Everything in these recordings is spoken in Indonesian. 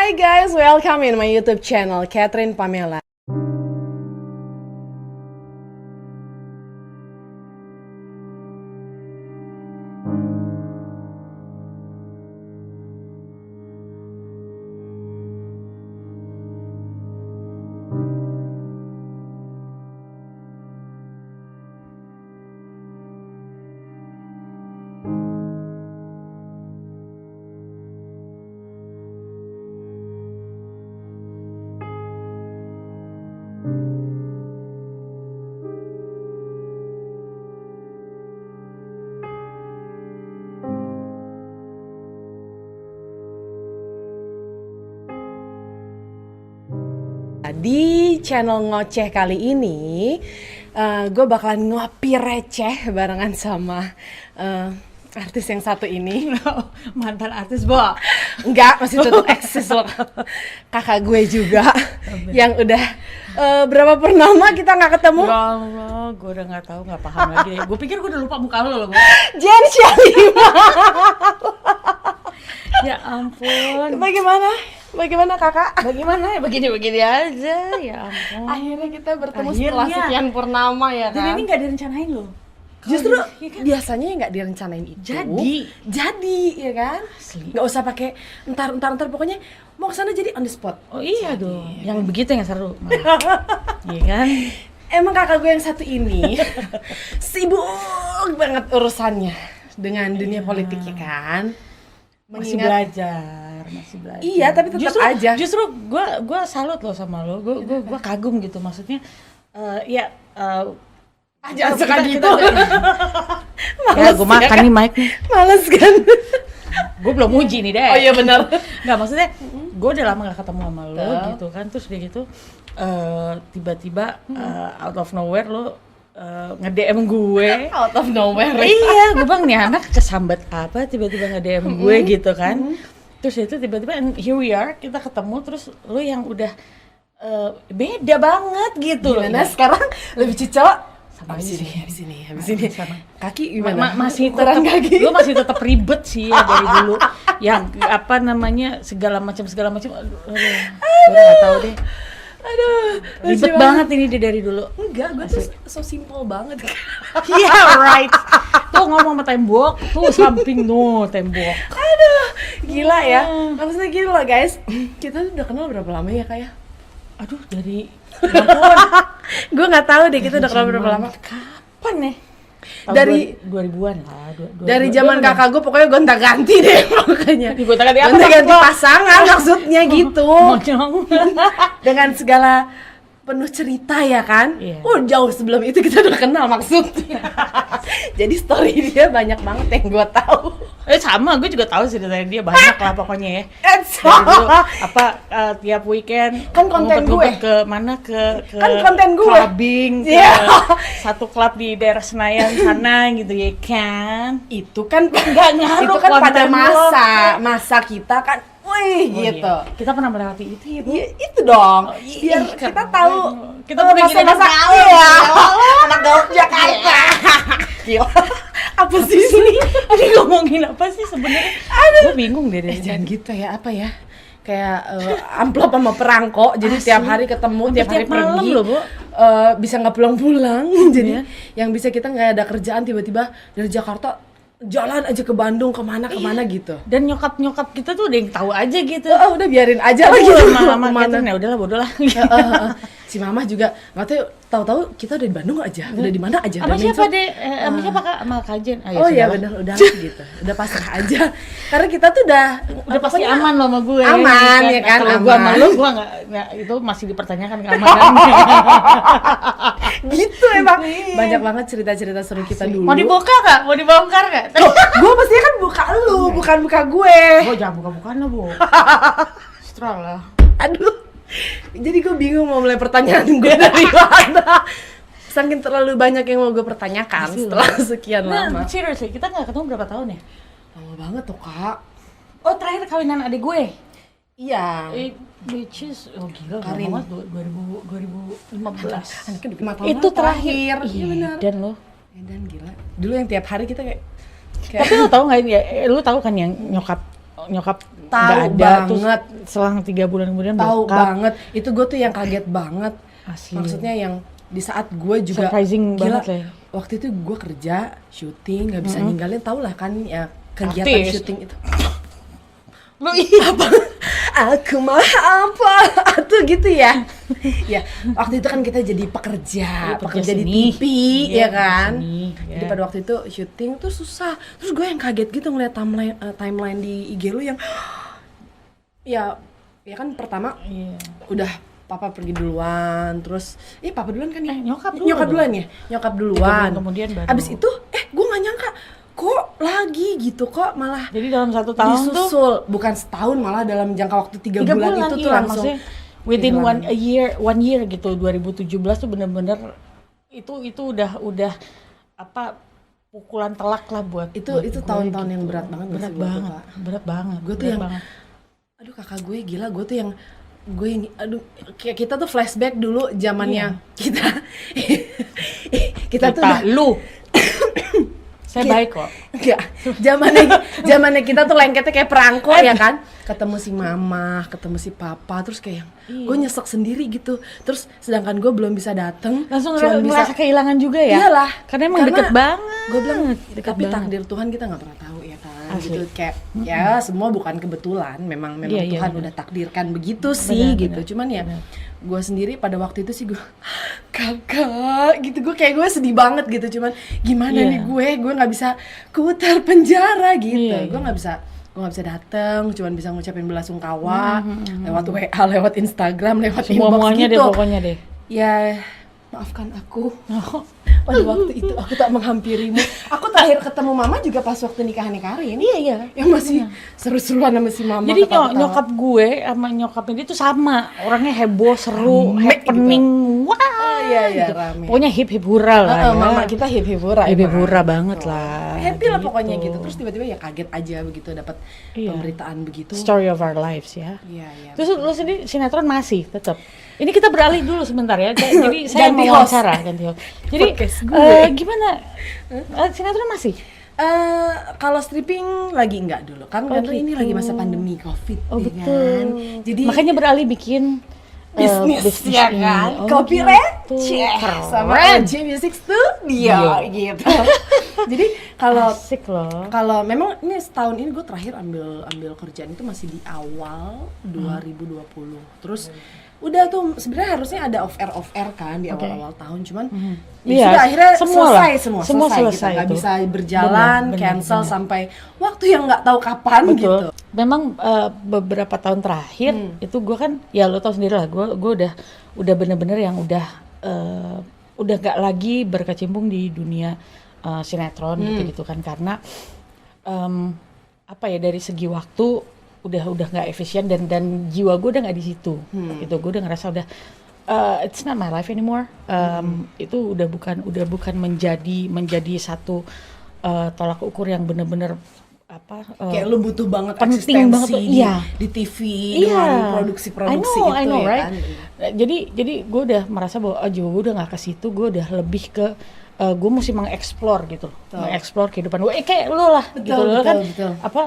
Hi guys, welcome in my YouTube channel, Catherine Pamela. Di channel ngoceh kali ini, gue bakalan ngopi receh barengan sama artis yang satu ini. Mantan artis, Bo? Enggak, masih tetap eksis loh. Kakak gue juga, yang udah berapa purnama kita nggak ketemu. Ya Allah, gue udah nggak tahu, nggak paham lagi. Gue pikir gue udah lupa muka lo loh, Bo. Jen Syalima. Ya ampun. Bagaimana kakak? Bagaimana ya? Begini-begini aja, ya ampun. Akhirnya kita bertemu setelah sekian purnama ya kan? Dan ini nggak direncanain loh. Justru ya kan? biasanya nggak direncanain itu. Jadi ya kan? Nggak usah pakai entar pokoknya mau kesana jadi on the spot. Oh iya dong. Yang begitu yang seru. Iya kan? Emang kakak gue yang satu ini sibuk banget urusannya dengan dunia politik ya kan? Masih belajar. Iya, tapi tetap aja. Justru gue salut loh sama lo. Gue kagum gitu, maksudnya. Jangan suka gitu. Ya, gue makan nih mic nih. Males kan? Gue belum uji nih deh. Oh iya benar. Nggak, maksudnya gue udah lama gak ketemu sama lo gitu kan. Terus dia gitu tiba-tiba out of nowhere lo nge-DM gue. Out of nowhere. Iya, gue bang nih anak kesambat apa tiba-tiba nge-DM gue gitu kan. Terus itu tiba-tiba and here we are, kita ketemu, terus lo yang udah beda banget gitu. Gimana sekarang lebih cocok? Habis ini. Kaki gimana? Masih tetap kaki. Lo masih tetap ribet sih ya dari dulu. Yang apa namanya segala macam. Aduh. Gue nggak tahu deh. Aduh, ribet banget ini dia dari dulu. Enggak, gue tuh so simple banget. Yeah, right. Tuh ngomong sama tembok, tuh samping tuh tembok. Aduh, gila ya. Maksudnya gini loh guys, kita tuh udah kenal berapa lama ya kak ya? Aduh, dari gue nggak tahu deh kita udah kenal berapa lama. Kapan ya? Dari 2000-an lah. Dari zaman kakak gue pokoknya gonta-ganti deh pokoknya. Gonta-ganti pasangan maksudnya gitu. Dengan segala penuh cerita ya kan? Yeah. Oh jauh sebelum itu kita udah kenal maksudnya. Jadi story dia banyak banget yang gue tahu. Sama, gue juga tahu ceritanya dia banyak lah pokoknya ya. Dulu, tiap weekend kan konten gue ke mana ke kan konten gue clubbing ke satu klub di daerah Senayan sana gitu ya kan. Itu kan nggak ngaruh, itu kan pada masa kita kan. Wih, gitu. Iya. Kita pernah melewati itu ya, Bu? Iya, itu dong. Biar kita tahu. Kita pernah gini gaul ya. Anak gaul Jakarta. Gila. Apa sih ini? Aduh, ngomongin apa sih sebenarnya? Gue bingung deh. Jangan gitu ya, apa ya? Kayak amplop sama perangko. Jadi tiap hari ketemu, tiap hari pergi. Loh, Bu. Bisa nggak pulang-pulang. Jadi yang bisa kita nggak ada kerjaan tiba-tiba dari Jakarta jalan aja ke Bandung kemana gitu. Dan nyokap kita tuh udah yang tahu aja gitu. Udah biarin aja lah gitu. Mama ya udahlah bodoh lah. Si mama juga nggak tahu kita udah di Bandung aja, udah di mana aja. Sama siapa deh? Sama siapa kak? Sama Kajen. Oh iya benar, udah gitu. Udah pasrah aja. Karena kita tuh udah pasti aman loh sama gue. Aman ya kan. Kalau gue sama lu, gue nggak itu masih dipertanyakan keamanan. Gitu emang. Banyak banget cerita-cerita seru kita dulu. Mau dibongkar nggak? Gue pastinya kan buka lu, bukan buka gue. Oh jangan buka-bukaan lah, Bu. Setelah lah. Aduh. Jadi gue bingung mau mulai pertanyaan gue dari mana. Saking terlalu banyak yang mau gue pertanyakan setelah sekian lama. Seriously, kita nggak ketemu berapa tahun ya? Lama banget tuh kak. Oh terakhir kawinan adik gue. Iya. Which is gila Karin. banget 2015. Itu terakhir. Iya benar. Dan lo. Dan gila. Dulu yang tiap hari kita kayak tapi lu tahu nggak ya? Lu tahu kan yang nyokap Tahu terus banget. selang 3 bulan kemudian Tahu bokap. banget. Itu gue tuh yang kaget banget. Asli. Maksudnya yang di saat gue juga Surprising gila, banget lah ya. waktu itu gue kerja syuting nggak bisa ninggalin, tau lah kan ya kegiatan Artis. syuting itu. Lu iya. Apa? Aku mah apa? Atau gitu ya. Ya, waktu itu kan kita jadi pekerja di seni. TV, ya kan. seni, ya. Jadi pada waktu itu syuting tuh susah. Terus gue yang kaget gitu ngeliat timeline di IG lu yang ya kan pertama Iya. udah papa pergi duluan, terus papa duluan kan ya? Nyokap dulu Nyokap dong. duluan ya? Nyokap 3 duluan. bulan kemudian baru. Abis itu, gue gak nyangka kok lagi gitu, kok malah Jadi dalam 1 tahun tuh disusul. Bukan setahun, malah dalam jangka waktu 3 3 bulan, bulan itu tuh iya, langsung maksudnya within kehilangan. one year gitu. 2017 tuh bener-bener itu udah apa pukulan telak lah buat Itu buat itu gue tahun-tahun gitu. yang berat banget nggak berat sih buat lo, banget Kak? berat banget Gue tuh berat yang banget. aduh kakak gue gila, gue tuh yang aduh kayak kita tuh flashback dulu zamannya kita tuh udah lu saya baik kok. enggak, zamannya kita tuh lengketnya kayak perangko ya kan, ketemu si mama, ketemu si papa, terus kayak gue nyesek sendiri gitu, terus sedangkan gue belum bisa dateng, Langsung cuman merasa kehilangan juga ya. Iyalah, Karena emang deket banget. gue bilang Deket tapi banget. takdir Tuhan kita nggak pernah tahu ya kan. Asli. Gitu kayak ya semua bukan kebetulan, memang Iya, Tuhan bener. udah takdirkan begitu sih Bener. gitu. Cuman ya gue sendiri pada waktu itu sih gue kakak gitu, gue kayak gue sedih banget gitu, cuman gimana Iya. nih gue nggak bisa keluar penjara gitu. Iya, Gue iya. nggak bisa datang, cuman bisa ngucapin belasungkawa lewat WA, lewat Instagram, lewat inbox Semua-muanya gitu. deh pokoknya deh. Ya, maafkan aku. Pada waktu itu aku tak menghampirimu. Aku terakhir ketemu mama juga pas waktu nikahannya Karin. Iya. Yang masih seru-seruan sama si mama. Jadi ketawa-ketawa. nyokap gue sama nyokapnya dia tuh sama, orangnya heboh, seru, Rame happening, wah, iya, gitu. rame. Pokoknya hip hura lah ya. Mama kita hip-hura. hip emang. hura banget lah. Happy lah pokoknya gitu. Terus tiba-tiba ya kaget aja begitu dapat Iya. pemberitaan begitu. Story of our lives ya. Iya. Terus lu sendiri sinetron masih tetap. Ini kita beralih dulu sebentar ya. Jadi saya Ganti mau host. wawancara ganti host. Jadi Podcast gue. gimana? Sinetron masih? Kalau stripping lagi enggak dulu kan, karena ini gitu. lagi masa pandemi Covid, Oh ya betul. kan. Jadi Makanya beralih bikin bisnis ya ini. kan, Oh, Kopi gitu. Receh sama Keren. OJ Music Studio gitu. Jadi Asik loh. kalau memang ini setahun ini gue terakhir ambil kerjaan itu masih di awal 2020. Terus udah tuh sebenarnya harusnya ada off air kan di awal-awal tahun, cuman ya Iya, sudah akhirnya semua selesai lah. semua Semua selesai, selesai gitu. Nggak itu. bisa berjalan, Benar, cancel benar. sampai waktu yang nggak tahu kapan gitu. Betul. Memang beberapa tahun terakhir itu gue kan ya lo tau sendiri lah, gue udah bener-bener yang udah nggak lagi berkecimpung di dunia sinetron gitu kan, karena apa ya, dari segi waktu udah nggak efisien dan jiwa gue udah nggak di situ gitu. Gue udah ngerasa udah it's not my life anymore. Itu udah bukan menjadi satu tolak ukur yang bener-bener apa Kayak lu butuh banget penting banget tuh, eksistensi iya. di TV Iya, dengan produksi-produksi itu I know, ya right? kan. Jadi gue udah merasa bahwa jiwa gue udah nggak ke situ, gue udah lebih ke gue mesti mengeksplor gitu, mengeksplor kehidupan gue, kayak lo lah, gitu lo kan, betul. apa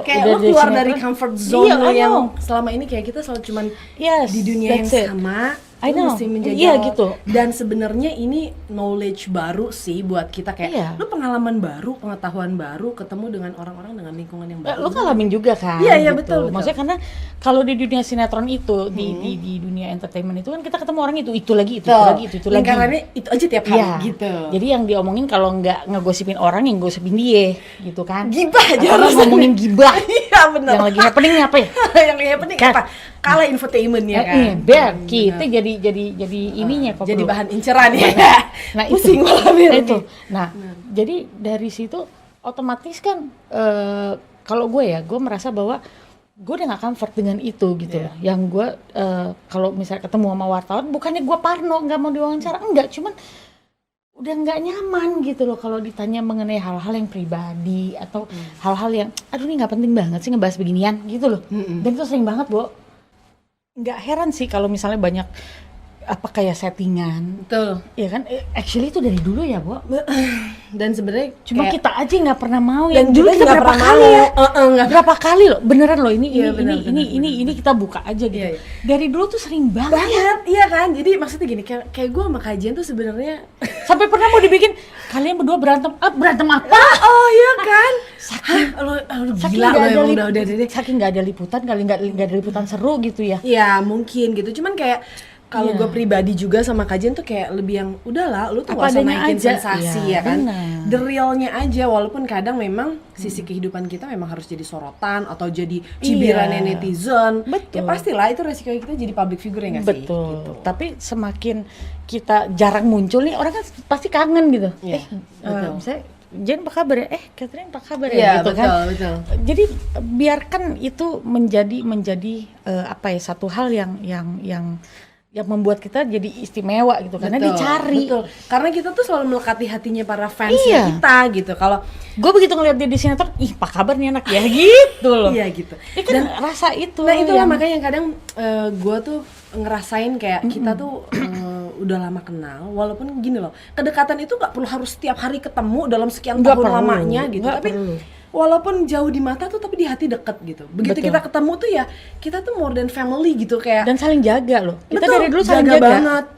Kayak udah lo keluar dari sinetron. comfort zone Iya, lo I yang know. selama ini kayak kita selalu cuman Yes, di dunia yang that's it. sama. I Lu know. mesti menjajal. Iya, gitu. Dan sebenarnya ini knowledge baru sih buat kita, kayak Iya. lu pengalaman baru, pengetahuan baru, ketemu dengan orang-orang dengan lingkungan yang baru. Lo ngalamin juga kan? Iya, gitu. betul. Maksudnya karena kalau di dunia sinetron itu, di dunia entertainment itu kan kita ketemu orang itu lagi, itu Betul. lagi, itu lagi. Lingkarannya itu aja tiap hari Iya. gitu. Jadi yang diomongin kalau nggak ngegosipin orang, yang gosipin dia, gitu kan? Gibah aja Atau harus ngomongin gibah. Iya benar. Yang lagi happening apa ya? yang lagi happening Kan. apa? Kalah infotainment ya kan. Biar kita jadi ininya kok. Jadi bro. bahan inceran ya. Nah Pusing itu, malah nah biar itu. Nah, jadi dari situ otomatis kan kalau gue merasa bahwa gue udah gak comfort dengan itu gitu loh. Yang gue kalau misalnya ketemu sama wartawan, bukannya gue parno nggak mau diwawancara, enggak, cuman udah nggak nyaman gitu loh kalau ditanya mengenai hal-hal yang pribadi atau hal-hal yang aduh ini nggak penting banget sih ngebahas beginian gitu loh. Dan itu sering banget, Bo. Nggak heran sih kalau misalnya banyak apa kayak settingan, Betul. ya kan? Actually itu dari dulu ya, Bu. Dan sebenarnya Cuma kayak- kita aja nggak pernah mau dan ya. Dulu kita kita nggak berapa pernah kali mau. ya? Nggak Berapa kali loh, beneran loh Iya, benar, ini kita buka aja gitu. Iya, iya. Dari dulu tuh sering banget. banget, iya kan? Jadi maksudnya gini, kayak gue sama kajian tuh sebenarnya Sampai pernah mau dibikin kalian berdua berantem apa? oh iya kan? Saking Lo saking gila nggak lo ada emang lip- udah deh. saking nggak ada liputan kali nggak ada liputan seru gitu ya. Ya mungkin gitu, cuman kayak kalau Iya. gue pribadi juga sama kajian tuh kayak lebih yang udahlah lu tuh Apa gak usah adanya naikin aja. sensasi Iya, ya kan, benar. the realnya aja, walaupun kadang memang sisi kehidupan kita memang harus jadi sorotan atau jadi cibirannya Iya. netizen. Betul. Ya pastilah itu resikonya kita jadi public figure ya nggak sih? Betul. Gitu. Tapi semakin kita jarang muncul nih orang kan pasti kangen gitu. Iya, betul. Misalnya Jen apa kabar ya? Catherine apa kabar ya? Iya gitu betul kan. betul. Jadi biarkan itu menjadi apa ya, satu hal yang membuat kita jadi istimewa gitu karena Betul, dicari. betul. Karena kita tuh selalu melekati hatinya para fans Iya. kita gitu. Kalau Gue begitu ngeliat dia di sinetron, ih apa kabar nih anak ya gitu loh. iya gitu. Ya kan rasa itu. Nah itulah yang- makanya kadang gue tuh ngerasain kayak kita tuh udah lama kenal, walaupun gini loh, kedekatan itu nggak perlu harus setiap hari ketemu dalam sekian Nggak tahun perlu, lamanya gitu, nggak tapi perlu. walaupun jauh di mata tuh tapi di hati deket gitu. Begitu Betul. kita ketemu tuh ya kita tuh more than family gitu kayak. dan saling jaga loh. Kita Betul, dari dulu saling jaga.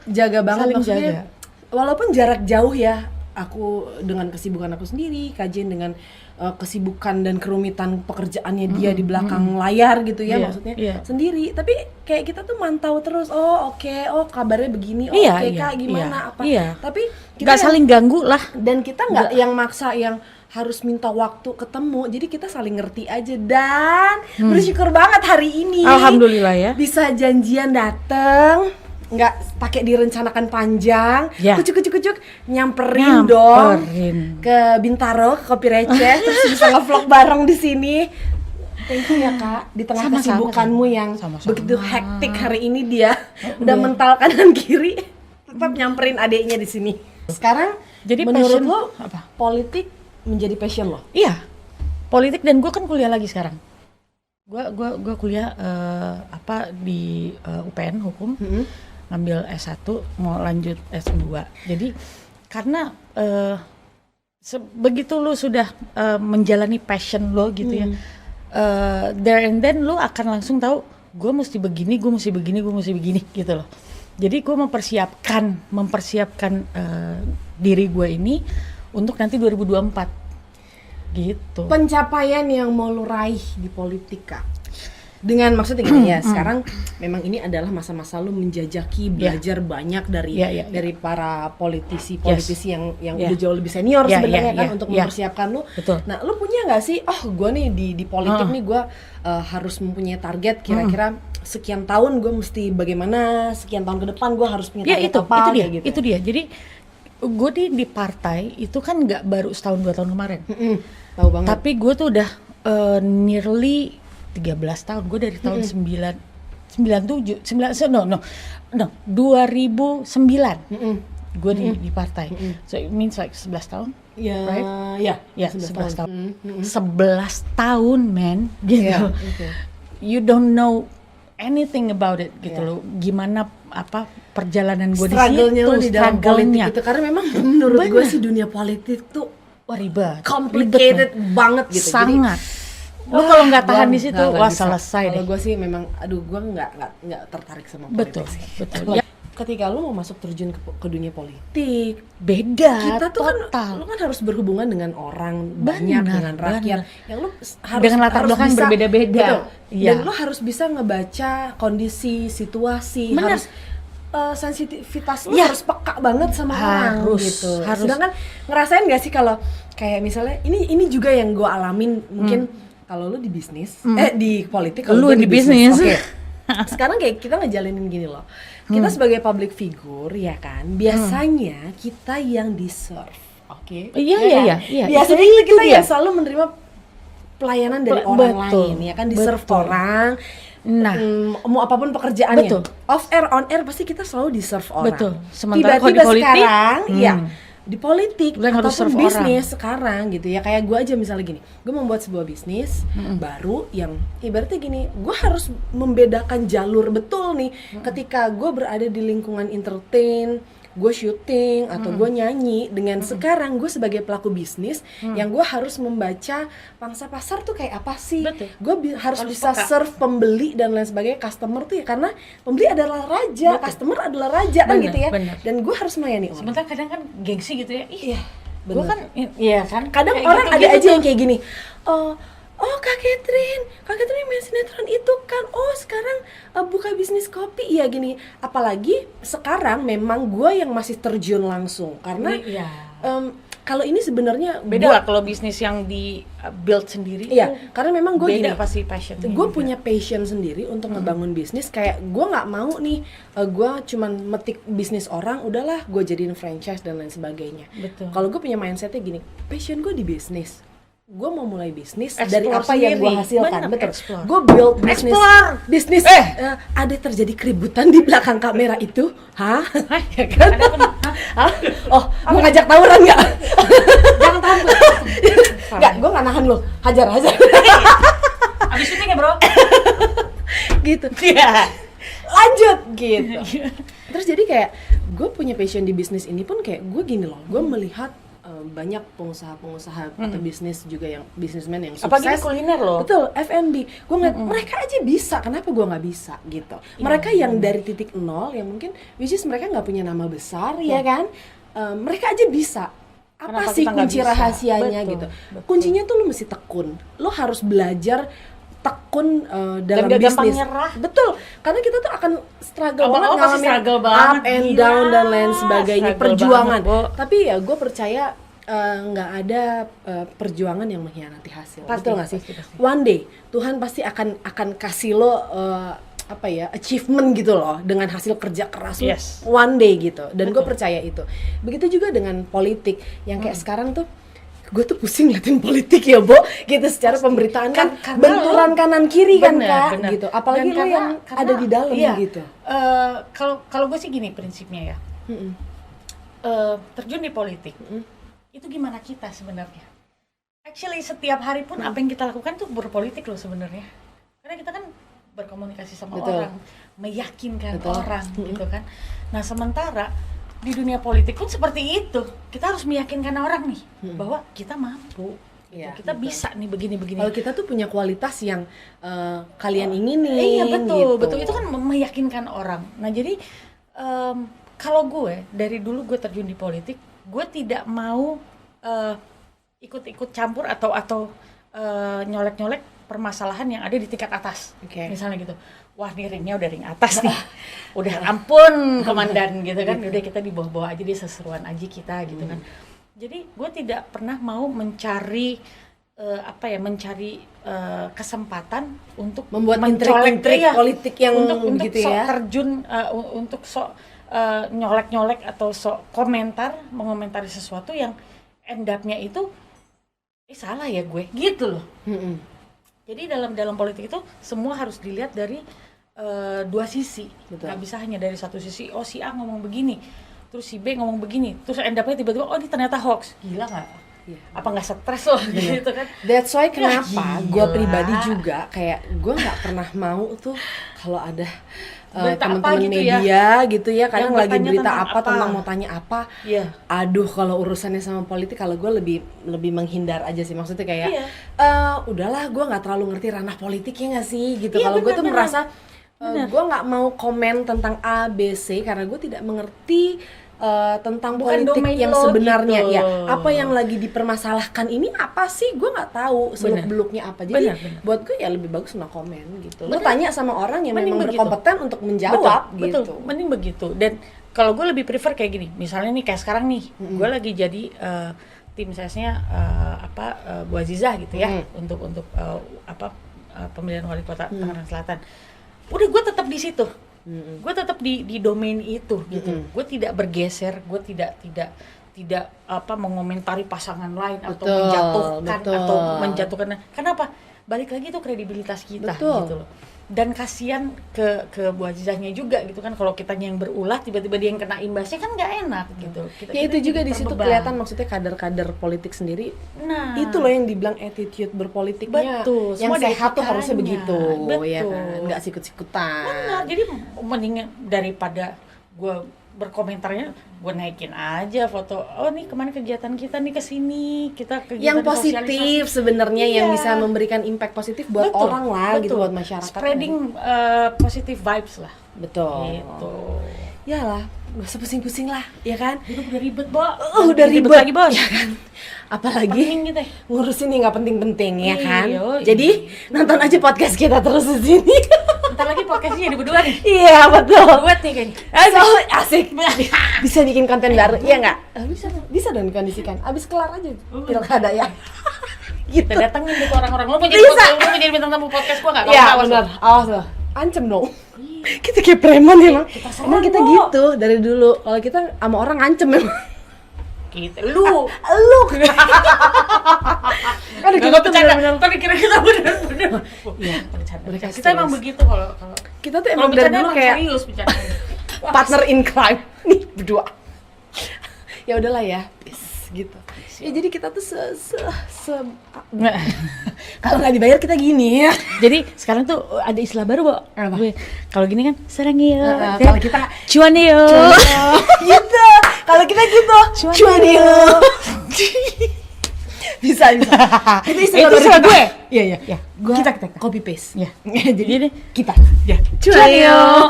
jaga banget Saling maksudnya. jaga. Walaupun jarak jauh ya, aku dengan kesibukan aku sendiri, kajian dengan kesibukan dan kerumitan pekerjaannya dia di belakang layar gitu ya, Iya, maksudnya iya. sendiri. Tapi kayak kita tuh mantau terus, oh oke, oh kabarnya begini, oh Iya, oke iya, kak gimana iya, apa. iya. Tapi kita Nggak saling ganggu lah. dan kita nggak yang maksa yang harus minta waktu ketemu, jadi kita saling ngerti aja dan bersyukur banget hari ini Alhamdulillah ya. bisa janjian dateng, nggak pakai direncanakan panjang, Ya. kucuk nyamperin dong Nyamperin. ke Bintaro, ke Kopi Receh, terus bisa ngevlog bareng di sini. Thank you ya kak, di tengah Sama-sama, kesibukanmu yang sama-sama. begitu hektik hari ini dia udah mental kanan kiri, tetap nyamperin adiknya di sini. Sekarang, Jadi menurut passion lo apa? politik menjadi passion lo? Iya, politik, dan gue kan kuliah lagi sekarang. Gue kuliah di UPN hukum, ngambil S1, mau lanjut S2. Jadi karena begitu lu sudah menjalani passion lo gitu ya, there and then lu akan langsung tahu gue mesti begini gitu loh. Jadi gue mempersiapkan diri gue ini untuk nanti 2024 gitu. Pencapaian yang mau lu raih di politik kak? Dengan maksudnya gini ya, sekarang memang ini adalah masa-masa lu menjajaki, belajar banyak dari Yeah. dari para politisi yang Yeah. udah jauh lebih senior Yeah, sebenarnya yeah, kan yeah, untuk yeah. mempersiapkan lu. Betul. Nah, lu punya nggak sih? Oh, gue nih di politik nih gue harus mempunyai target kira-kira sekian tahun gue mesti bagaimana, sekian tahun ke depan gue harus punya Ya target apa kayak gitu. itu dia. Jadi gue di partai itu kan nggak baru setahun 2 tahun kemarin. Tahu banget. Tapi gue tuh udah nearly 13 tahun. Gue dari tahun 2009 gue di partai. So it means like 11 tahun. Ya, right? Ya, 11 tahun. Mm-mm. 11 tahun, man. Gitu. Iya, oke. You don't know anything about it gitu Iya. loh. Gimana perjalanan gue di Struggle-nya situ, lo di dalam politik struggle-nya. itu, karena memang menurut gue Bener. sih dunia politik tuh Wah, ribet. complicated Ribet, banget gitu. sangat. Lo kalau nggak tahan di situ, nggak wah bisa. selesai Kalau deh. gue sih memang, aduh gue nggak tertarik sama politik Betul, sih. betul. Nah, Ya, ketika lu mau masuk terjun ke dunia politik, beda. kita tuh total. kan, lu kan harus berhubungan dengan orang banyak, Benar, dengan rakyat, yang lu harus Dengan latar harus belakang bisa- berbeda-beda. betul. Iya. Dan lu harus bisa ngebaca kondisi, situasi, Benar. harus sensitivitas lu Ya. harus peka banget sama orang Harus, gitu. harus. Sedangkan ngerasain gak sih kalau kayak misalnya ini juga yang gue alamin mungkin kalau lu di bisnis, di politik, kalau Lu gue di bisnis. Oke. Sekarang kayak kita ngejalanin gini loh. Kita sebagai public figure ya kan, biasanya kita yang di-serve. Oke. Iya, Ya iya, kan? iya. Biasanya Itu kita dia. yang selalu menerima pelayanan dari orang Betul, lain ya kan, di-serve betul. orang. Nah, Mau apapun pekerjaannya. Betul. Off air, on air pasti kita selalu di-serve orang. Betul. Sementara kalau di Tiba-tiba politik, sekarang, ya di politik Lu yang harus ataupun serve bisnis sekarang gitu ya. Kayak gue aja misalnya gini, gue membuat sebuah bisnis baru yang ibaratnya gini, gue harus membedakan jalur betul nih ketika gue berada di lingkungan entertain, gue syuting atau gue nyanyi dengan sekarang gue sebagai pelaku bisnis yang gue harus membaca pangsa pasar tuh kayak apa sih, gue harus bisa serve pembeli dan lain sebagainya, customer tuh ya, karena pembeli adalah raja, customer adalah raja kan gitu ya, dan gue harus melayani orang. Sementara kadang kan gengsi gitu ya, Iya, gue kan, iya kan, kadang kayak orang gitu, ada aja yang kayak gini, oh Kak Catherine main sinetron itu kan, oh sekarang buka bisnis kopi ya gini. Apalagi sekarang memang gue yang masih terjun langsung karena kalau ini sebenarnya beda lah kalau bisnis yang di build sendiri. Iya, karena memang gue gini, pasti passion. Gue punya passion sendiri untuk ngebangun bisnis. Kayak gue nggak mau nih, gue cuman metik bisnis orang, udahlah gue jadiin franchise dan lain sebagainya. Kalau gue punya mindsetnya gini, passion gue di bisnis. Gue mau mulai bisnis dari apa yang gue hasilkan. Betul. Gue build bisnis. Ada terjadi keributan di belakang kamera itu, hah? Ya kan? Oh, mau ngajak tawuran nggak? Jangan tampil. Nggak, gue nggak nahan lo. Hajar. Abis syuting ya bro. Gitu. Lanjut gitu. Terus jadi kayak gue punya passion di bisnis ini pun kayak gue gini loh. Gue melihat banyak pengusaha-pengusaha atau bisnis juga yang bisnismen yang sukses. Apalagi kuliner loh. Betul, F&B. Gue ngeliat mereka aja bisa, kenapa gue nggak bisa gitu. Mereka yang dari titik nol, yang mungkin which is mereka nggak punya nama besar, ya kan? Mereka aja bisa. Apa sih kunci rahasianya gitu? Kuncinya tuh lo mesti tekun. Lo harus belajar tekun dalam bisnis. Betul, karena kita tuh akan struggle banget ngalamin up and down dan lain sebagainya, perjuangan. Tapi ya gue percaya nggak ada perjuangan yang mengkhianati hasil. Betul nggak sih? One day Tuhan pasti akan kasih lo achievement gitu loh dengan hasil kerja keras lo. One day gitu. Dan gue percaya itu. Begitu juga dengan politik yang kayak sekarang tuh. Gue tuh pusing liatin politik ya, Bo, gitu secara pemberitaan kan benturan kanan kiri kan Kak, gitu. Apalagi lo yang ada di dalam gitu. Kalau gue sih gini prinsipnya ya, terjun di politik itu gimana kita sebenarnya. Actually setiap hari pun apa yang kita lakukan tuh berpolitik loh sebenarnya. Karena kita kan berkomunikasi sama orang, meyakinkan orang, gitu kan. Nah sementara di dunia politik pun seperti itu, kita harus meyakinkan orang nih bahwa kita mampu, kita bisa nih begini. Kalau kita tuh punya kualitas yang kalian ingini, betul, gitu. betul itu kan meyakinkan orang. Nah jadi kalau gue dari dulu gue terjun di politik, gue tidak mau ikut-ikut campur atau nyolek-nyolek permasalahan yang ada di tingkat atas, misalnya gitu. Wah ini ringnya udah ring atas nih, udah ampun komandan gitu kan, udah kita di bawah-bawah aja, dia seseruan aja kita gitu kan. Jadi gue tidak pernah mau mencari kesempatan untuk membuat intrik-intrik politik yang untuk gitu sok ya. Terjun untuk sok nyolek-nyolek atau sok mengomentari sesuatu yang end up-nya itu salah ya gue gitu loh. Jadi dalam politik itu semua harus dilihat dari dua sisi. Nggak bisa hanya dari satu sisi. Oh si A ngomong begini, terus si B ngomong begini, terus end up-nya tiba-tiba oh ini ternyata hoax. Gila nggak? Apa nggak stres loh gitu kan? That's why kenapa gue pribadi juga kayak gue nggak pernah mau tuh kalau ada teman-teman gitu media gitu ya, kadang lagi berita apa tentang mau tanya apa. Aduh kalau urusannya sama politik, kalau gue lebih menghindar aja sih, maksudnya kayak udahlah gue nggak terlalu ngerti ranah politiknya nggak sih gitu. Kalau gue tuh merasa gue nggak mau komen tentang A, B, C karena gue tidak mengerti tentang politik yang sebenarnya gitu. Ya apa yang lagi dipermasalahkan ini apa sih, gue nggak tahu seluk beluknya apa. Jadi buat gue ya lebih bagus no komen gitu. Lo tanya sama orang yang memang berkompeten untuk menjawab gitu. Betul, mending begitu. Dan kalau gue lebih prefer kayak gini, misalnya nih kayak sekarang nih, gue lagi jadi tim sesnya Bu Azizah gitu ya, untuk pemilihan wali kota Tangerang Selatan. Udah gue tetap di situ. Gue tetap di domain itu gitu. Gue tidak bergeser, gue tidak mengomentari pasangan lain atau menjatuhkan. Kenapa? Balik lagi itu kredibilitas kita gitu loh. dan kasihan ke Bu Azizahnya juga gitu kan, kalau kita yang berulah tiba-tiba dia yang kena imbasnya kan nggak enak gitu. Ya itu juga di situ kelihatan maksudnya kader-kader politik sendiri. Nah, itu loh yang dibilang attitude berpolitiknya. Betul, Yang semua ada sehat tuh harusnya etikanya. begitu, ya Betul. kan, nggak sikut-sikutan. benar, jadi mendingan daripada gue berkomentarnya, gue naikin aja foto, oh nih kemarin kegiatan kita nih kesini, kita kegiatan Yang positif sosialisasi. sebenarnya yang Iya. bisa memberikan impact positif buat Betul, orang lah gitu, betul. buat masyarakat. Spreading positive vibes lah. Betul. Gitu. Ya lah, gak usah pusing-pusing lah, ya kan? Hidup udah ribet, Bo. Udah ribet lagi, Bos. ya kan? Apalagi Penting gitu ya. ngurusin yang nggak penting-penting, ya kan? Iya. Jadi nonton aja podcast kita terus di sini. Bentar lagi podcastnya jadi berdua nih. Iya betul. Duet nih kayaknya. So, asik. Bisa bikin konten baru, iya nggak? Bisa dong dikondisikan. Abis kelar aja pilkada ya. Gitu. Kita datengin deh ke orang-orang. Lo mau jadi Bisa. lo mau jadi bintang tamu podcast gua nggak? Iya Awas lo. benar. Awas loh. Ancem dong. Kita kayak preman emang. Emang kita serang, gitu dari dulu. Kalau kita sama orang ancem memang. Gitu. Lu. Lu. Kan Gak kita tuh bercanda. benar-benar. Tapi kira kita bener-bener. Iya. Bercanda. Mereka Kita emang stres. begitu kalau Kita tuh kalau emang dari bercanda dulu emang kayak serius bercanda. partner in crime nih berdua. Ya udahlah ya, peace gitu. Ya jadi kita tuh kalau nggak dibayar kita gini ya. Jadi sekarang tuh ada istilah baru, Bo. Apa? Gue kalau gini kan serang yuk. Kalau kita cuan yuk. gitu. Kalau kita gitu, cuan yuk. Bisa. Itu Itu istilah gue. Iya iya. Ya, Gua kita. copy paste. Ya. Jadi Jadi kita. ya. Cuan yuk.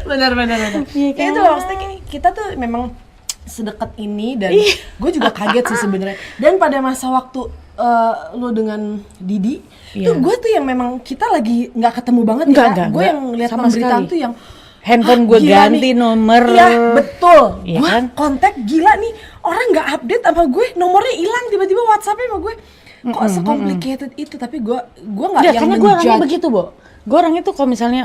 Benar. Ya Iya kan? itu maksudnya kita tuh memang sedekat ini dan gue juga kaget sih sebenarnya. Dan pada masa waktu lo dengan Didi, Iya. tuh gue tuh yang memang kita lagi nggak ketemu banget Enggak, Gue yang lihat sama pemberitaan sekali. tuh yang Handphone gue gila ganti nih. nomor. Iya betul. Iya Gue kan? kontak gila nih, orang nggak update sama gue, nomornya hilang tiba-tiba WhatsApp-nya sama gue. Kok secomplicated itu? Tapi gue nggak Ya, yang karena gue orangnya menjudge. begitu, Bo. Gue orangnya tuh kalau misalnya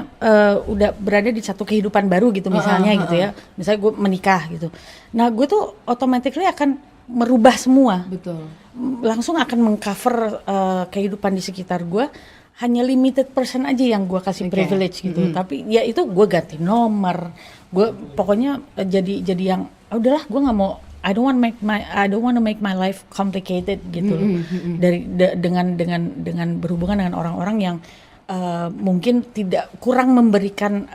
udah berada di satu kehidupan baru gitu misalnya gitu ya. Misalnya gue menikah gitu. Nah, gue tuh automatically akan merubah semua. Betul. Langsung akan mengcover kehidupan di sekitar gue. Hanya limited person aja yang gue kasih privilege gitu. Tapi ya itu gue ganti nomor. Gue pokoknya jadi yang udahlah, gue nggak mau. I don't want to make my life complicated gitu. Dengan berhubungan dengan orang-orang yang mungkin tidak kurang memberikan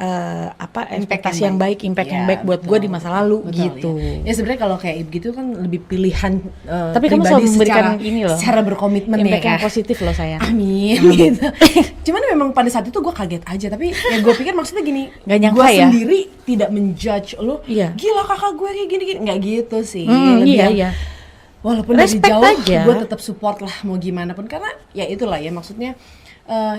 ekspektasi yang baik, impact yang baik buat gue di masa lalu. Betul, gitu. Ya sebenarnya kalau kayak Ibu gitu kan lebih pilihan Tapi kamu pribadi selalu memberikan ini loh, secara berkomitmen impact ya. yang positif loh sayang. Amin gitu. Cuman memang pada saat itu gue kaget aja, tapi ya gue pikir maksudnya gini, Nggak nyangka gue ya? sendiri tidak menjudge lo. Iya. Gila kakak gue kayak gini-gini, nggak gitu sih. Lebih Iya yang, iya. walaupun dari Respect jauh aja. gue tetap support lah mau gimana pun, karena ya itulah ya maksudnya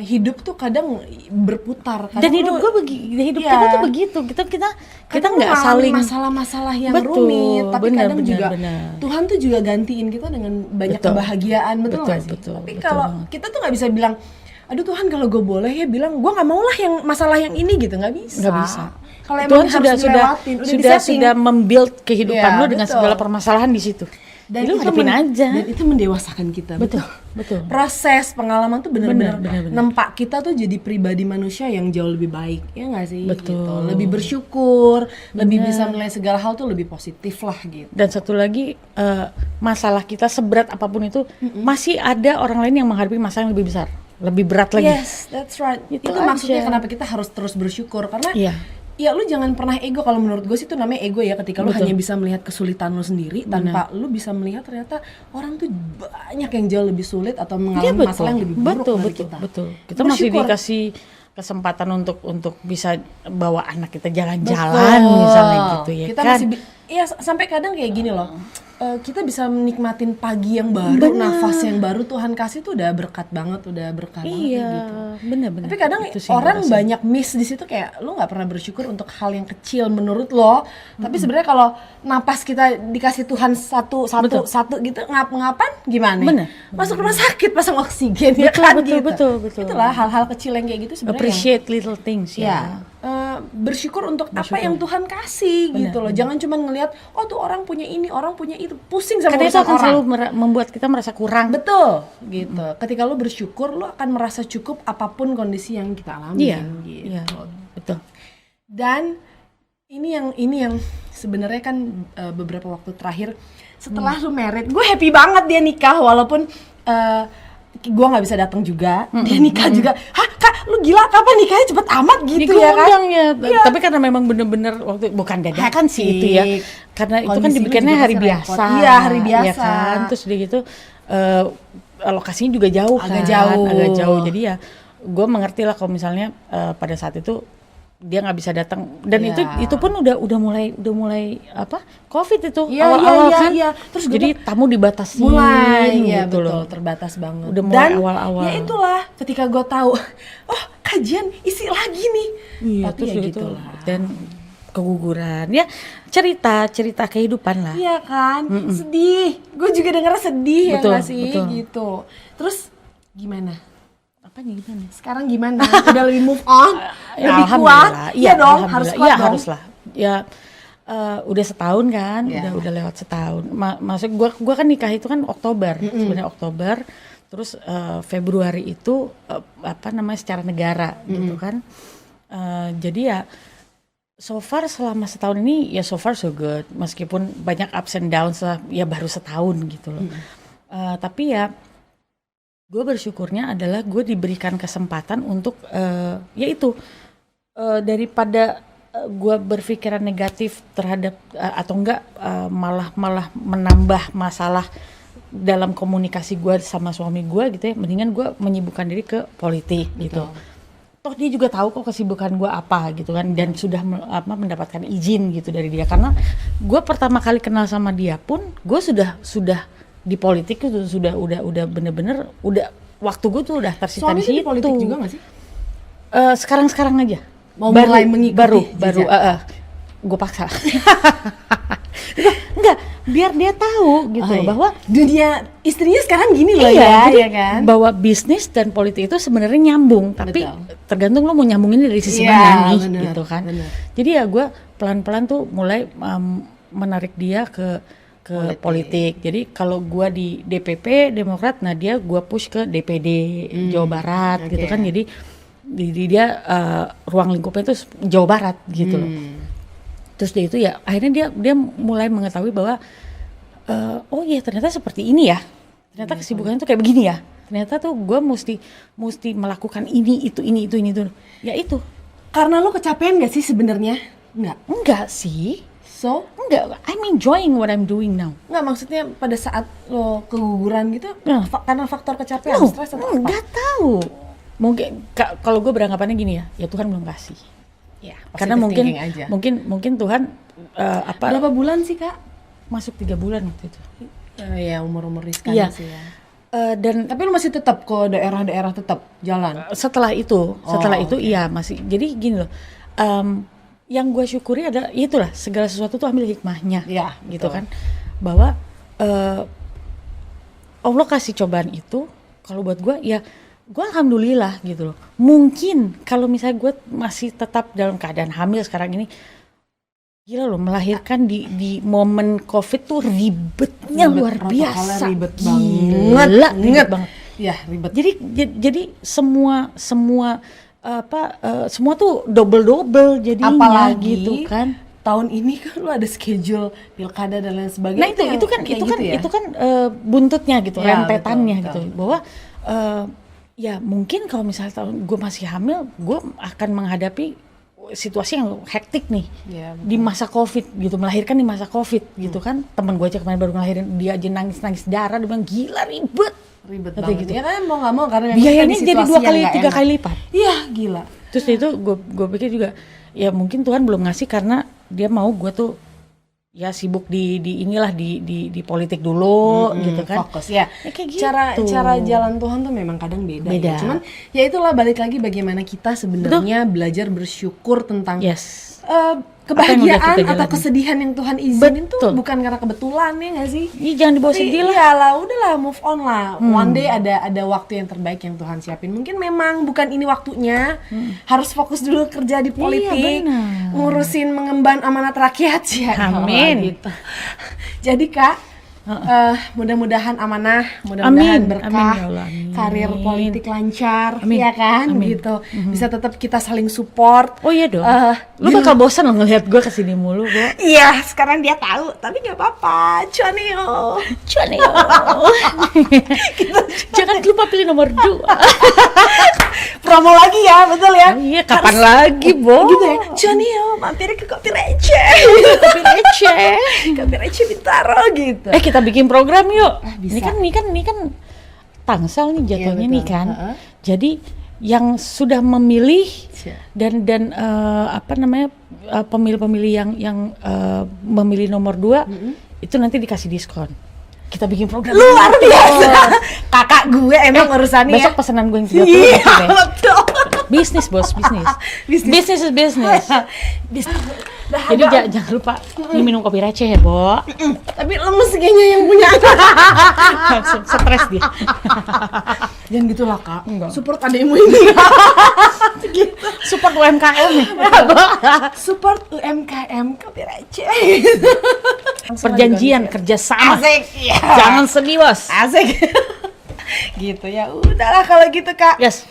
hidup tuh kadang berputar. Kadang Dan hidup lo- hidup Iya. kita tuh begitu. Kita kadang nggak mengalami saling masalah-masalah yang Betul, rumit, tapi benar, kadang benar, juga benar. Tuhan tuh juga gantiin kita dengan banyak Betul. kebahagiaan, betul nggak sih? Betul, Tapi betul kalau banget. kita tuh nggak bisa bilang, aduh Tuhan kalau gue boleh ya bilang gue nggak mau lah yang masalah yang ini gitu, nggak bisa. Nggak bisa. Kalau Tuhan emang harus dilewatin, udah disetting. sudah membuild kehidupan Iya, lu dengan betul. segala permasalahan di situ. Dan Lu itu hadapin aja. Dan itu mendewasakan kita. Betul, betul. Proses pengalaman tuh benar-benar Benar. nempak kita tuh jadi pribadi manusia yang jauh lebih baik, ya nggak sih? Betul. Gitu. Lebih bersyukur, lebih bisa menilai segala hal tuh lebih positif lah gitu. Dan satu lagi masalah kita seberat apapun itu masih ada orang lain yang menghadapi masalah yang lebih besar, lebih berat lagi. Yes, that's right. Itu Itu maksudnya aja. kenapa kita harus terus bersyukur, karena Iya. ya lu jangan pernah ego. Kalau menurut gue sih itu namanya ego ya, ketika lu Betul. hanya bisa melihat kesulitan lu sendiri tanpa lu bisa melihat ternyata orang tuh banyak yang jauh lebih sulit atau mengalami Iya, betul. masalah yang lebih buruk dari betul, kita. betul. Kita masih Bersyukur. dikasih kesempatan untuk bisa bawa anak kita jalan-jalan misalnya gitu ya Kita kan. masih ya sampai kadang kayak gini loh. Kita bisa menikmatin pagi yang baru, nafas yang baru Tuhan kasih tuh udah berkat banget, udah berkah banget Iya, kayak gitu. benar-benar. Tapi kadang Itu sih yang orang gua rasain. banyak miss di situ, kayak lu nggak pernah bersyukur untuk hal yang kecil menurut lo. Tapi sebenarnya kalau napas kita dikasih Tuhan satu gitu, ngapan gimana? Bener. Masuk rumah sakit pasang oksigen ya Betul, kan betul, gitu. betul. Itulah hal-hal kecil yang kayak gitu sebenarnya. Appreciate little things Ya. ya. bersyukur untuk apa yang Tuhan kasih gitu loh. Jangan cuma ngelihat oh tuh orang punya ini, orang punya itu, pusing sama karena itu urusan akan orang. selalu membuat kita merasa kurang. Betul gitu. Ketika lo bersyukur, lo akan merasa cukup apapun kondisi yang kita alami. Iya, gitu. iya, betul. Dan ini yang sebenarnya kan beberapa waktu terakhir setelah lu married, gue happy banget dia nikah walaupun gue nggak bisa datang juga, dia nikah juga. Hah kak, lu gila kapan nikahnya cepet amat gitu ya kan? Ya. Tapi karena memang bener-bener waktu bukan dadakan sih itu ya, karena itu kan Kondisi lu dibikinnya juga hari pasti biasa. repot. Iya, hari biasa. Ya kan? Terus dia gitu lokasinya juga jauh Agak kan, jauh. agak jauh. Jadi ya gue mengerti lah kalau misalnya pada saat itu dia nggak bisa datang, dan itu pun udah mulai apa COVID itu awal-awal kan. Terus jadi tamu dibatasi mulai gitu betul, loh. terbatas banget. Udah mulai awal-awal. Ya itulah ketika gue tahu oh kajian isi lagi nih. Iya, Tapi terus ya gitu gitulah. dan keguguran ya, cerita kehidupan lah. Iya kan, sedih. Gue juga denger sedih Betul, ya nggak sih betul. gitu. Terus gimana? Apanya gimana? Sekarang gimana? Udah lebih move on? Ya, Lebih kuat? Iya dong, alhamdulillah. harus kuat Iya, dong. harus lah. Ya udah setahun kan, Iya. udah lewat setahun. Maksud gua kan nikah itu kan Oktober, sebenarnya Oktober. Terus Februari itu apa namanya secara negara gitu kan. Jadi ya so far selama setahun ini ya so far so good, meskipun banyak ups and downs lah, ya baru setahun gitu loh. Tapi ya gue bersyukurnya adalah gue diberikan kesempatan untuk yaitu daripada gue berpikiran negatif terhadap atau enggak malah menambah masalah dalam komunikasi gue sama suami gue gitu ya, mendingan gue menyibukkan diri ke politik. Betul. Gitu. Toh dia juga tahu kok kesibukan gue apa gitu kan, dan sudah mendapatkan izin gitu dari dia, karena gue pertama kali kenal sama dia pun gue sudah di politik itu udah bener-bener udah waktu gue tuh udah tersita Suami di situ. di politik juga gak sih? Sekarang aja. Mau mulai mengikuti baru gue paksa. Enggak, biar dia tahu gitu bahwa dunia istrinya sekarang gini loh jadi ya kan? bahwa bisnis dan politik itu sebenarnya nyambung, tapi tergantung lo mau nyambungin dari sisi mana nih gitu kan. Bener. Jadi ya gue pelan-pelan tuh mulai menarik dia ke politik. Jadi kalau gua di DPP Demokrat, nah dia gua push ke DPD Jawa Barat gitu kan. Jadi dia ruang lingkupnya itu Jawa Barat gitu loh. Terus dia itu ya akhirnya dia mulai mengetahui bahwa oh iya ternyata seperti ini ya. Ternyata kesibukannya tuh kayak begini ya. Ternyata tuh gua mesti melakukan ini itu. Ya itu. Karena lo kecapean gak sih sebenarnya? Enggak sih. So? Enggak, I'm enjoying what I'm doing now. Enggak, maksudnya pada saat lo keguguran gitu, karena faktor kecapean, stres atau apa? Enggak tahu. Mungkin kalau gue beranggapannya gini ya Tuhan belum kasih. Ya, Karena mungkin Tuhan Berapa bulan sih kak? Masuk 3 bulan waktu itu. Ya umur riskan sih ya. Dan tapi lo masih tetap ke daerah-daerah tetap jalan. Setelah itu iya masih. Jadi gini loh. Yang gue syukuri adalah itulah segala sesuatu tuh ambil hikmahnya, ya, gitu kan, bahwa Allah kasih cobaan itu kalau buat gue ya gue alhamdulillah gitu loh. Mungkin kalau misalnya gue masih tetap dalam keadaan hamil sekarang ini, gila loh, melahirkan di momen COVID tuh ribetnya luar biasa, ribet banget. Ya ribet. Jadi semua semua tuh double jadinya. Apalagi gitu kan. Tahun ini kan lu ada schedule pilkada dan lain sebagainya. Nah itu kan buntutnya gitu, ya, rentetannya betul. gitu. Bahwa ya mungkin kalau misalnya tahun gue masih hamil, gue akan menghadapi situasi yang hektik nih di masa COVID gitu, melahirkan di masa COVID gitu kan. Temen gue aja kemarin baru ngelahirin, dia aja nangis darah, dia bilang gila ribet banget gitu. Ya kan mau nggak mau karena biayanya jadi 2 kali 3 kali lipat. Iya gila. Terus itu gue pikir juga ya mungkin Tuhan belum ngasih karena dia mau gue tuh ya sibuk di inilah di politik dulu gitu kan. Fokus ya. Kayak gitu. Cara jalan Tuhan tuh memang kadang beda. Ya. Cuman ya itulah balik lagi bagaimana kita sebenarnya belajar bersyukur tentang kebahagiaan kita atau jalanin. kesedihan yang Tuhan izinin tuh Betul. bukan karena kebetulan ya nggak sih? Ih, jangan dibawa sedih lah. Iyalah, udahlah move on lah. One day ada waktu yang terbaik yang Tuhan siapin. Mungkin memang bukan ini waktunya. Harus fokus dulu kerja di politik, benar. ngurusin mengemban amanat rakyat ya. Amin. Gitu. Jadi Kak, mudah-mudahan amanah, mudah-mudahan Amin. berkah, Amin, ya Allah. Amin. karir politik lancar, Amin. ya kan? Amin. Gitu. Bisa tetap kita saling support. Oh iya dong. Lu di bakal bosan loh ngeliat gue kesini mulu, Bo. Iya, sekarang dia tahu, tapi nggak apa-apa. Cuan yo. Cuan ya. Jangan lupa pilih nomor 2. Promo lagi ya, betul ya? Iya, kapan lagi, Bo? Gitu ya. Cuan yo, mampir ke Kopi Receh. Kopi receh. Kopi Receh Bintaro gitu. Kita bikin program yuk. Bisa. Ini kan Tangsel nih jatuhnya Iya, nih betul. kan. Heeh. Jadi yang sudah memilih Siap. dan apa namanya pemilih-pemilih yang memilih nomor 2 itu nanti dikasih diskon. Kita bikin program Luar biasa. Kakak gue emang urusannya. besok pesanan gue yang 30 Iya, pasti deh. betul. Bisnis bos, bisnis. Bisnis. Bisnis is business. Jadi jangan lupa ini minum kopi receh ya, Bo. Tapi lemes kayaknya yang punya. Stres dia. Jangan gitu lah Kak. Enggak. Support adekmu ini. Gitu. Support UMKM nih. Support UMKM Kopi Receh. Perjanjian kerjasama. Asik. Iya. Jangan sedih, Bos. Asik. Gitu ya. Udahlah kalau gitu Kak. Yes.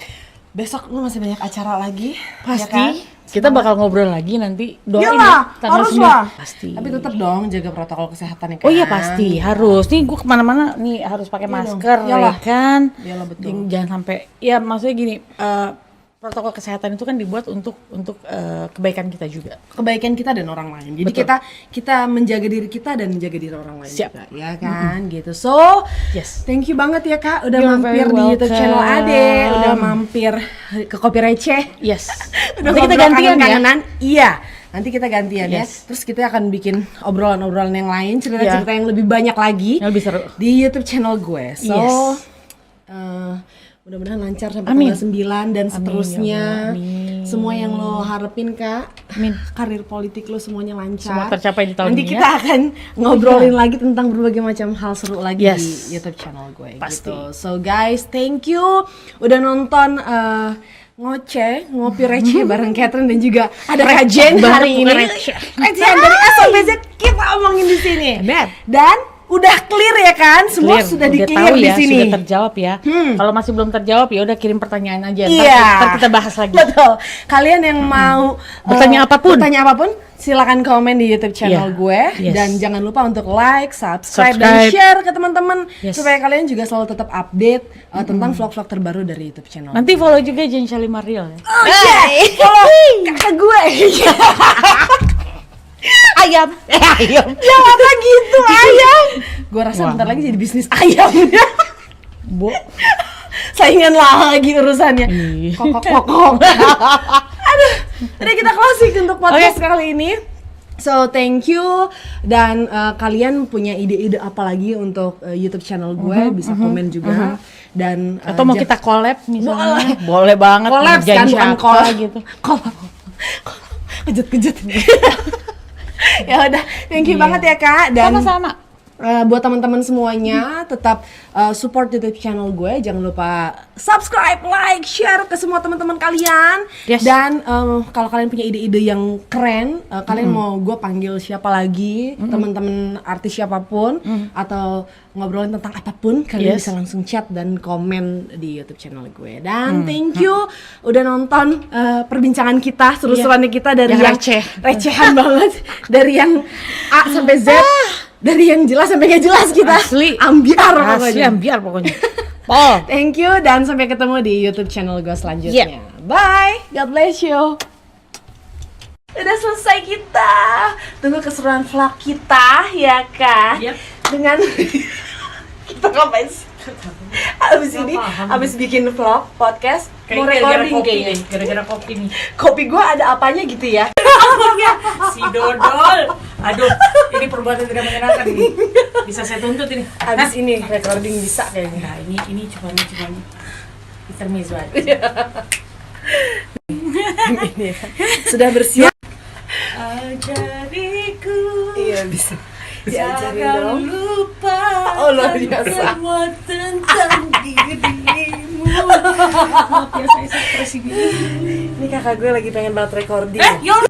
Besok lu masih banyak acara lagi. Pasti. Ya kan? Kita bakal ngobrol lagi nanti. Doain Iyalah, ya, tanggal harus 9. lah. Pasti. Tapi tetap dong jaga protokol kesehatan ya kan. Oh iya pasti harus. Nih gue kemana-mana nih harus pakai Iya dong. masker, Iyalah. ya kan. Iyalah, betul. Jangan sampai. Ya maksudnya gini. Protokol kesehatan itu kan dibuat untuk kebaikan kita juga. Kebaikan kita dan orang lain. Jadi Betul. kita menjaga diri kita dan menjaga diri orang lain Siap. juga, ya kan? Gitu. So, Yes. thank you banget ya Kak udah You're mampir very di YouTube channel welcome. Ade, udah mampir ke Kopi Receh. Yes. Udah Nanti kita ngobrol gantian ya. kangen-kangenan. Iya. Nanti kita gantian ya. Yes. Terus kita akan bikin obrolan-obrolan yang lain, cerita-cerita yang lebih banyak lagi Yang lebih seru. di YouTube channel gue. So, Yes. mudah-mudahan lancar sampai Amin. tanggal 9 dan seterusnya. ya Allah. Amin. Semua yang lo harapin Kak. Amin. Karir politik lo semuanya lancar. Semua tercapai di tahun Nanti ini ya. kita akan ngobrolin lagi tentang berbagai macam hal seru lagi Yes. di YouTube channel gue. Pasti. Gitu. So guys, thank you udah nonton ngopi receh bareng Catherine dan juga ada Kak Jen hari ini. Receh. Recehan dari A sampai Z kita omongin di sini. Benar. Dan udah clear ya kan? Semua Clear, sudah udah di-clear tahu di ya, sini. sudah terjawab ya. Kalau masih belum terjawab ya udah kirim pertanyaan aja. Iya. Ntar kita bahas lagi. Betul. Kalian yang mau Bertanya apapun. Silakan komen di YouTube channel Iya. gue Yes. dan jangan lupa untuk like, subscribe dan Subscribe. share ke teman-teman Yes. supaya kalian juga selalu tetap update tentang vlog-vlog terbaru dari YouTube channel. Nanti follow juga Jen Shalima Real ya. Oh iya, follow kakak gue. Ayam. Ayam. Jangan gitu ayam. Gue rasa Wah. bentar lagi jadi bisnis ayam. Bo. Saingan lagi urusannya. Iya. Kokok. Aduh, udah kita closing untuk podcast kali ini. So thank you dan kalian punya ide-ide apa lagi untuk YouTube channel gue bisa komen juga dan Atau mau kita collab misalnya? Boleh banget. collab kan ngerjain bukan siapa collab gitu. collab kejut-kejut. Ya udah, thank you Iya. banget ya Kak dan Sama-sama. buat teman-teman semuanya tetap support YouTube channel gue, jangan lupa subscribe, like, share ke semua teman-teman kalian. Yes. Dan kalau kalian punya ide-ide yang keren, kalian mau gue panggil siapa lagi, teman-teman artis siapapun atau ngobrolin tentang apapun, kalian Yes. bisa langsung chat dan komen di YouTube channel gue. Dan thank you udah nonton perbincangan kita, seru-seruannya kita dari Yang yang receh. recehan banget, dari yang A sampai Z. Dari yang jelas sampai gak jelas kita Asli. ambiar Asli pokoknya. ambiar pokoknya. Pol. Thank you dan sampai ketemu di YouTube channel gue selanjutnya. Bye, God bless you. Udah selesai kita. Tunggu keseruan vlog kita ya kan? Yep. Dengan kita ngapain sih? Abis ini, abis bikin vlog podcast, mau recording kayaknya. Gara-gara kopi nih. Kopi gue ada apanya gitu ya? Si Dodol. Aduh, ini perbuatan tidak menyenangkan ini. Bisa saya tuntut ini. Abis ini recording bisa kayaknya. Nah, ini cuma intermezzo aja. Sudah bersiap. Ajariku. Iya bisa. Diajarin Jangan dong. lupa Oh, luar biasa. semua tentang dirimu. Maaf ya saya ekspresi gini. Ini kakak gue lagi pengen banget recording. Ya Allah.